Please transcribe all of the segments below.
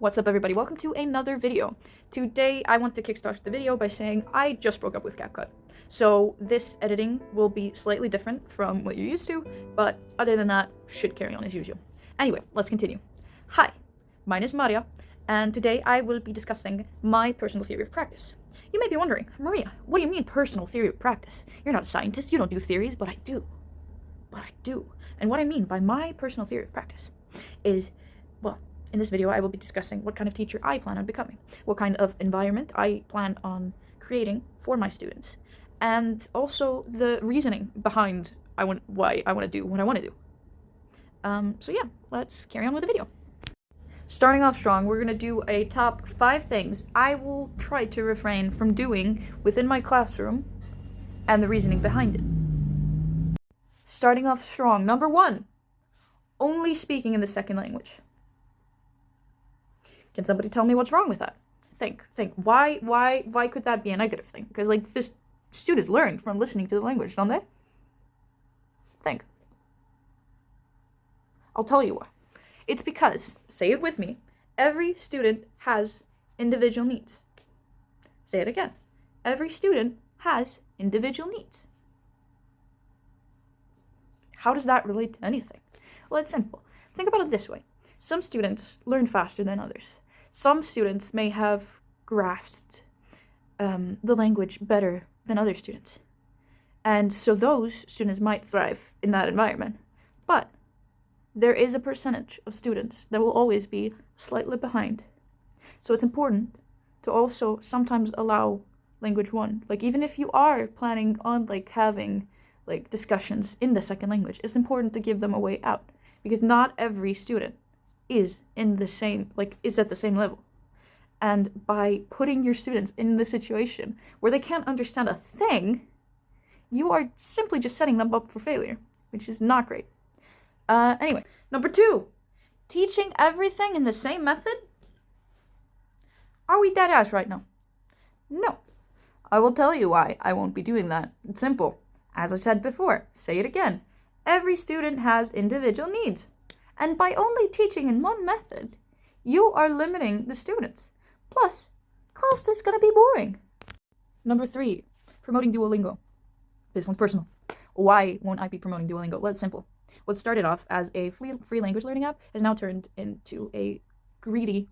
What's up, everybody? Welcome to another video. Today I want to kickstart the video by saying I just broke up with CapCut. So this editing will be slightly different from what you're used to, but other than that, should carry on as usual. Anyway, let's continue. Hi, my name is Maria, and today I will be discussing my personal theory of practice. You may be wondering, Maria, what do you mean personal theory of practice? You're not a scientist, you don't do theories, but I do. And what I mean by my personal theory of practice is, well, in this video I will be discussing what kind of teacher I plan on becoming, what kind of environment I plan on creating for my students, and also the reasoning behind why I want to do what I want to do. So yeah, let's carry on with the video. Starting off strong, we're going to do a top 5 things I will try to refrain from doing within my classroom and the reasoning behind it. Starting off strong, number 1, only speaking in the second language. Can somebody tell me what's wrong with that? Think. Why could that be a negative thing? Because, like, this students learn from listening to the language, don't they? Think. I'll tell you why. It's because, say it with me, every student has individual needs. Say it again. Every student has individual needs. How does that relate to anything? Well, it's simple. Think about it this way. Some students learn faster than others. Some students may have grasped the language better than other students. And so those students might thrive in that environment. But there is a percentage of students that will always be slightly behind. So it's important to also sometimes allow language 1. Like, even if you are planning on, like, having, like, discussions in the second language, it's important to give them a way out. Because not every student is at the same level. And by putting your students in the situation where they can't understand a thing, you are simply just setting them up for failure, which is not great. Anyway, number 2, teaching everything in the same method? Are we dead ass right now? No. I will tell you why I won't be doing that. It's simple. As I said before, say it again. Every student has individual needs. And by only teaching in one method, you are limiting the students. Plus, class is going to be boring. Number 3, promoting Duolingo. This one's personal. Why won't I be promoting Duolingo? Well, it's simple. What started off as a free language learning app has now turned into a greedy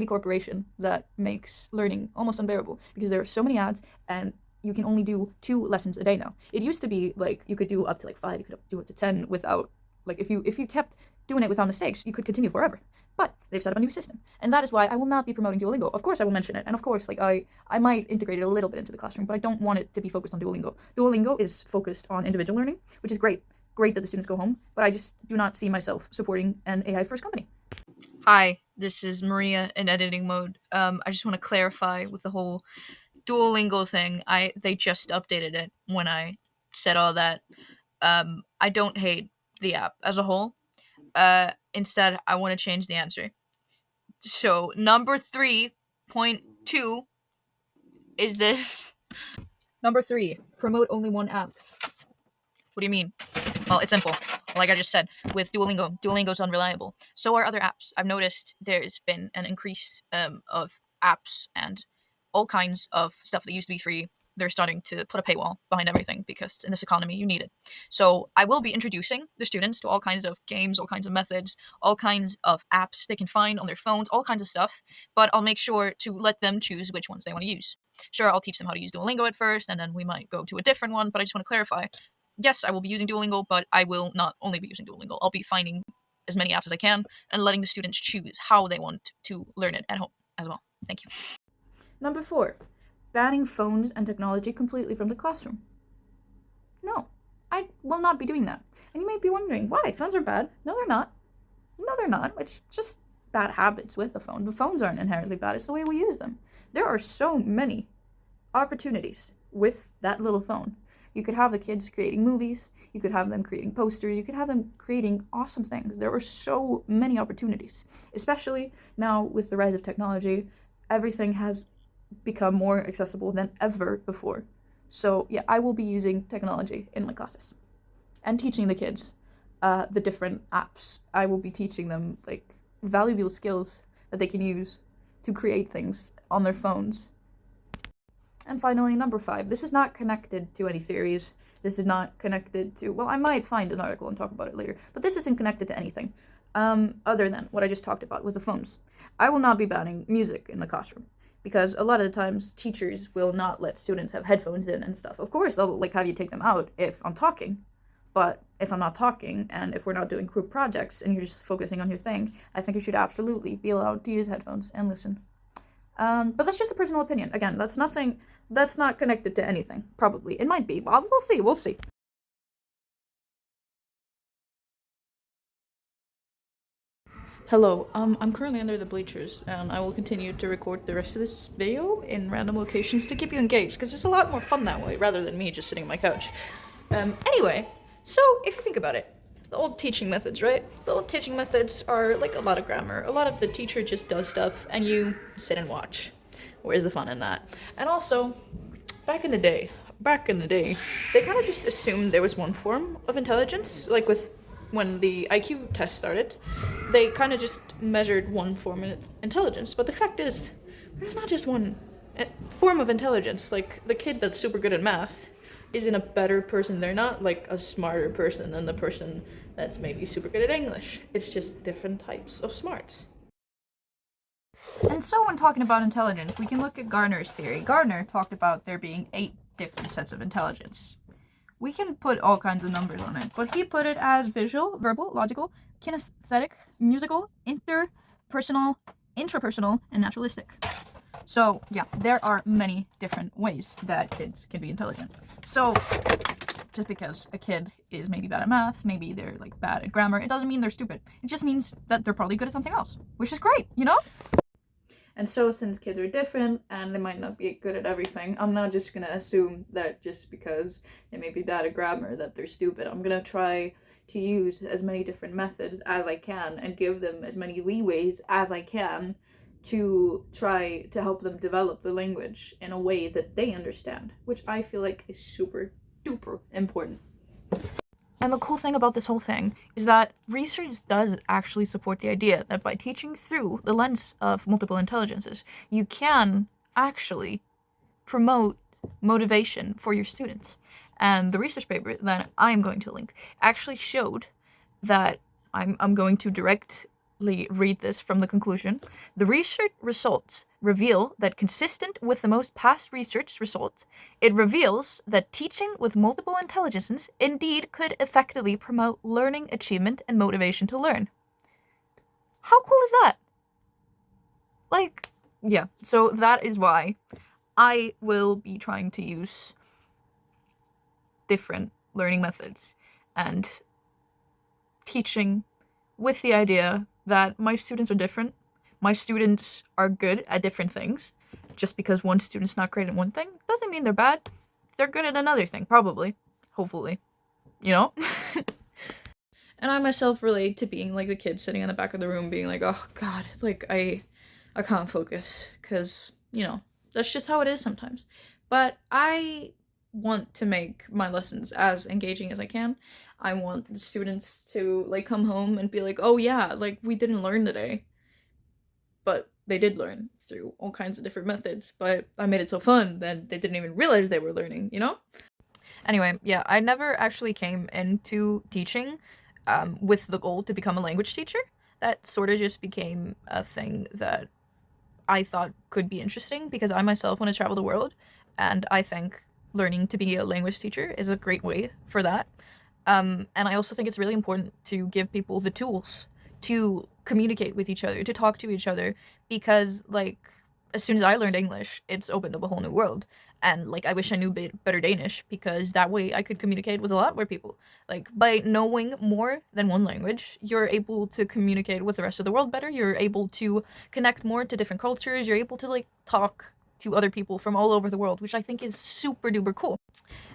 corporation that makes learning almost unbearable because there are so many ads and you can only do 2 lessons a day now. It used to be like you could do up to like 5, you could do up to 10 without, like, if you kept doing it without mistakes, you could continue forever. But they've set up a new system, and that is why I will not be promoting Duolingo. Of course I will mention it, and of course, like, I might integrate it a little bit into the classroom, but I don't want it to be focused on Duolingo. Duolingo is focused on individual learning, which is great that the students go home, but I just do not see myself supporting an AI first company. Hi, this is Maria in editing mode. I just want to clarify with the whole Duolingo thing. They just updated it when I said all that. I don't hate the app as a whole. Instead, I want to change the answer. So number 3.2 is this. Number 3, promote only one app. What do you mean? Well, it's simple. Like I just said, with Duolingo's unreliable. So are other apps. I've noticed there's been an increase of apps and all kinds of stuff that used to be free. They're starting to put a paywall behind everything because in this economy you need it. So I will be introducing the students to all kinds of games, all kinds of methods, all kinds of apps they can find on their phones, all kinds of stuff. But I'll make sure to let them choose which ones they want to use. Sure, I'll teach them how to use Duolingo at first, and then we might go to a different one. But I just want to clarify. Yes, I will be using Duolingo, but I will not only be using Duolingo. I'll be finding as many apps as I can and letting the students choose how they want to learn it at home as well. Thank you. Number 4, banning phones and technology completely from the classroom. No, I will not be doing that. And you may be wondering, why? Phones are bad. No, they're not. No, they're not. It's just bad habits with the phone. The phones aren't inherently bad. It's the way we use them. There are so many opportunities with that little phone. You could have the kids creating movies. You could have them creating posters. You could have them creating awesome things. There are so many opportunities, especially now with the rise of technology. Everything has become more accessible than ever before. So yeah, I will be using technology in my classes and teaching the kids the different apps. I will be teaching them, like, valuable skills that they can use to create things on their phones. And finally, number 5. This is not connected to any theories. This is not connected to, well, I might find an article and talk about it later, but this isn't connected to anything other than what I just talked about with the phones. I will not be banning music in the classroom, because a lot of the times teachers will not let students have headphones in and stuff. Of course, they'll like have you take them out if I'm talking, but if I'm not talking and if we're not doing group projects and you're just focusing on your thing, I think you should absolutely be allowed to use headphones and listen. But that's just a personal opinion. Again, that's not connected to anything. Probably. It might be, but we'll see. Hello, I'm currently under the bleachers, and I will continue to record the rest of this video in random locations to keep you engaged, because it's a lot more fun that way, rather than me just sitting on my couch. Anyway, so if you think about it, the old teaching methods, right? The old teaching methods are like a lot of grammar. A lot of the teacher just does stuff, and you sit and watch. Where's the fun in that? And also, back in the day, they kind of just assumed there was one form of intelligence, like when the IQ test started, they kind of just measured one form of intelligence. But the fact is, there's not just one form of intelligence. Like, the kid that's super good at math isn't a better person. They're not, like, a smarter person than the person that's maybe super good at English. It's just different types of smarts. And so when talking about intelligence, we can look at Gardner's theory. Gardner talked about there being 8 different sets of intelligence. We can put all kinds of numbers on it, but he put it as visual, verbal, logical, kinesthetic, musical, interpersonal, intrapersonal, and naturalistic. So, yeah, there are many different ways that kids can be intelligent. So, just because a kid is maybe bad at math, maybe they're, like, bad at grammar, it doesn't mean they're stupid. It just means that they're probably good at something else, which is great, you know? And so, since kids are different and they might not be good at everything, I'm not just gonna assume that just because they may be bad at grammar that they're stupid. I'm gonna try to use as many different methods as I can and give them as many leeways as I can to try to help them develop the language in a way that they understand, which I feel like is super duper important. And the cool thing about this whole thing is that research does actually support the idea that by teaching through the lens of multiple intelligences, you can actually promote motivation for your students. And the research paper that I'm going to link actually showed that I'm going to directly read this from the conclusion. The research results reveal that, consistent with the most past research results, it reveals that teaching with multiple intelligences indeed could effectively promote learning achievement and motivation to learn. How cool is that? Like, yeah, so that is why I will be trying to use different learning methods and teaching with the idea that my students are different. My students are good at different things. Just because one student's not great at one thing doesn't mean they're bad. They're good at another thing, probably. Hopefully. You know? And I myself relate to being like the kid sitting in the back of the room being like, oh god, like I can't focus, because, you know, that's just how it is sometimes. But I want to make my lessons as engaging as I can. I want the students to like come home and be like, oh yeah, like we didn't learn today. But they did learn through all kinds of different methods, but I made it so fun that they didn't even realize they were learning, you know? Anyway, yeah, I never actually came into teaching with the goal to become a language teacher. That sort of just became a thing that I thought could be interesting, because I myself want to travel the world, and I think learning to be a language teacher is a great way for that. And I also think it's really important to give people the tools to communicate with each other, to talk to each other, because, like, as soon as I learned English, it's opened up a whole new world. And, like, I wish I knew better Danish, because that way I could communicate with a lot more people. Like, by knowing more than one language, you're able to communicate with the rest of the world better, you're able to connect more to different cultures, you're able to, like, talk to other people from all over the world, which I think is super duper cool.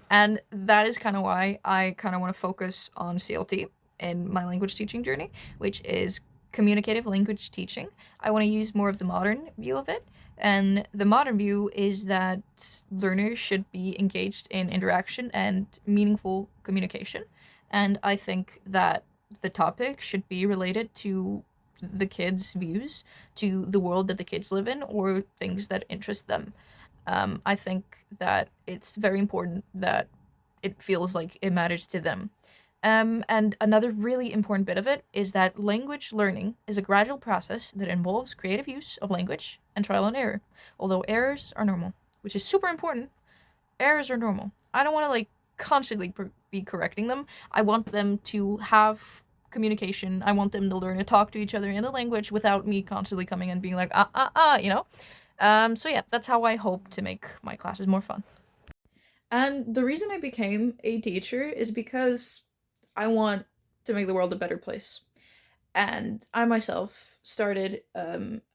And that is kind of why I kind of want to focus on CLT in my language teaching journey, which is communicative language teaching. I want to use more of the modern view of it. And the modern view is that learners should be engaged in interaction and meaningful communication. And I think that the topic should be related to the kids' views to the world that the kids live in or things that interest them. I think that it's very important that it feels like it matters to them. And another really important bit of it is that language learning is a gradual process that involves creative use of language and trial and error, although errors are normal, which is super important. Errors are normal. I don't want to like constantly be correcting them. I want them to have communication. I want them to learn to talk to each other in a language without me constantly coming and being like, you know? So yeah, that's how I hope to make my classes more fun. And the reason I became a teacher is because I want to make the world a better place. And I myself started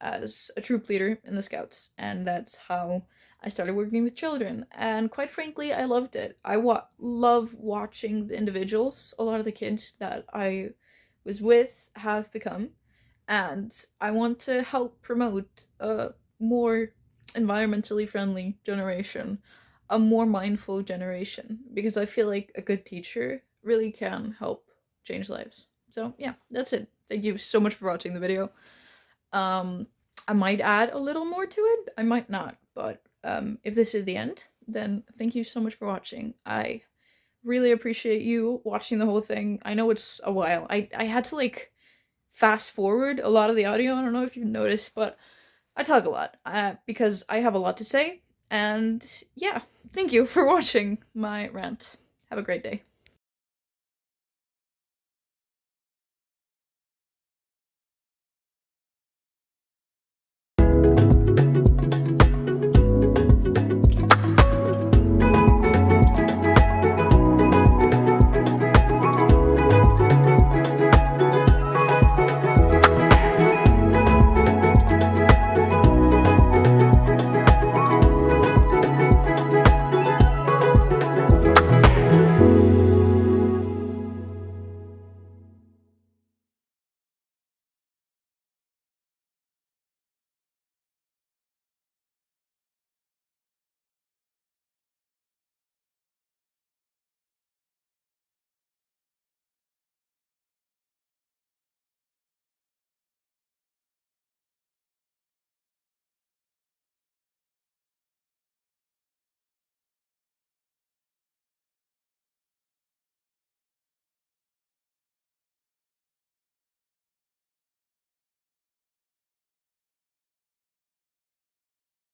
as a troop leader in the Scouts, and that's how I started working with children. And quite frankly, I loved it. I love watching the individuals, a lot of the kids that I was with have become, and I want to help promote a more environmentally friendly generation, a more mindful generation, because I feel like a good teacher really can help change lives. So yeah, that's it. Thank you so much for watching the video. I might add a little more to it, I might not, but if this is the end, then thank you so much for watching. I really appreciate you watching the whole thing. I know it's a while. I had to like fast forward a lot of the audio. I don't know if you've noticed, but I talk a lot because I have a lot to say. And yeah, thank you for watching my rant. Have a great day.